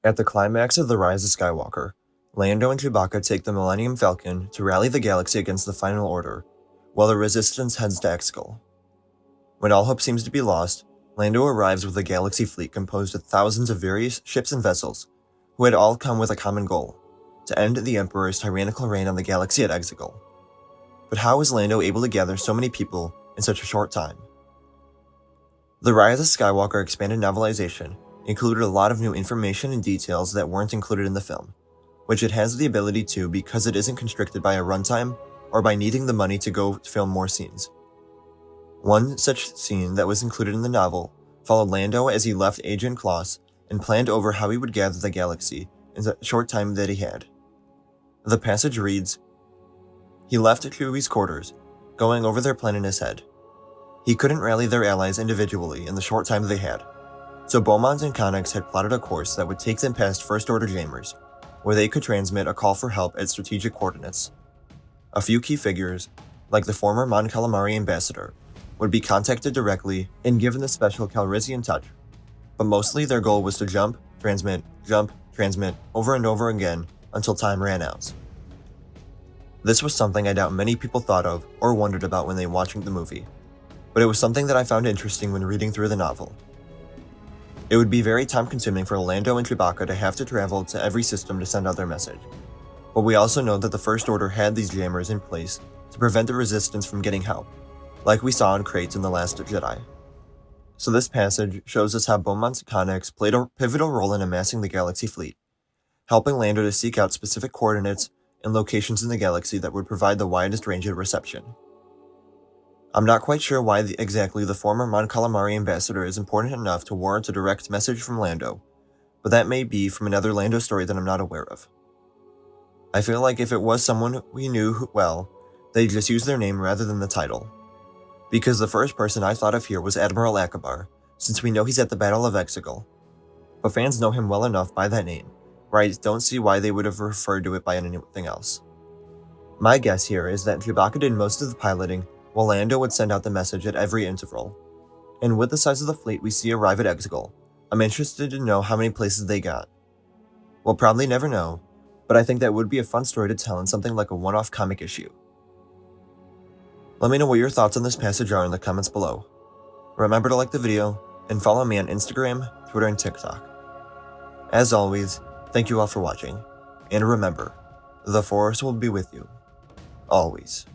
At the climax of the Rise of Skywalker, Lando and Chewbacca take the Millennium Falcon to rally the galaxy against the Final Order, while the Resistance heads to Exegol. When all hope seems to be lost, Lando arrives with a galaxy fleet composed of thousands of various ships and vessels, who had all come with a common goal: to end the Emperor's tyrannical reign on the galaxy at Exegol. But how was Lando able to gather so many people in such a short time? The Rise of Skywalker expanded novelization included a lot of new information and details that weren't included in the film, which it has the ability to because it isn't constricted by a runtime or by needing the money to go film more scenes. One such scene that was included in the novel followed Lando as he left Agent Kloss and planned over how he would gather the galaxy in the short time that he had. The passage reads, "He left Chewie's quarters, going over their plan in his head. He couldn't rally their allies individually in the short time they had, so Beaumont and Connex had plotted a course that would take them past First Order jammers, where they could transmit a call for help at strategic coordinates. A few key figures, like the former Mon Calamari ambassador, would be contacted directly and given the special Calrissian touch, but mostly their goal was to jump, transmit, over and over again until time ran out." This was something I doubt many people thought of or wondered about when they were watching the movie, but it was something that I found interesting when reading through the novel. It would be very time-consuming for Lando and Chewbacca to have to travel to every system to send out their message, but we also know that the First Order had these jammers in place to prevent the Resistance from getting help, like we saw in Crates in The Last Jedi. So this passage shows us how Beaumont's Connex played a pivotal role in amassing the galaxy fleet, helping Lando to seek out specific coordinates and locations in the galaxy that would provide the widest range of reception. I'm not quite sure why exactly the former Mon Calamari ambassador is important enough to warrant a direct message from Lando, but that may be from another Lando story that I'm not aware of. I feel like if it was someone we knew well, they'd just use their name rather than the title, because the first person I thought of here was Admiral Akbar, since we know he's at the Battle of Exegol, but fans know him well enough by that name, where I don't see why they would have referred to it by anything else. My guess here is that Chewbacca did most of the piloting, while Lando would send out the message at every interval. And with the size of the fleet we see arrive at Exegol, I'm interested to know how many places they got. We'll probably never know, but I think that would be a fun story to tell in something like a one-off comic issue. Let me know what your thoughts on this passage are in the comments below. Remember to like the video, and follow me on Instagram, Twitter, and TikTok. As always, thank you all for watching, and remember, the Force will be with you, always.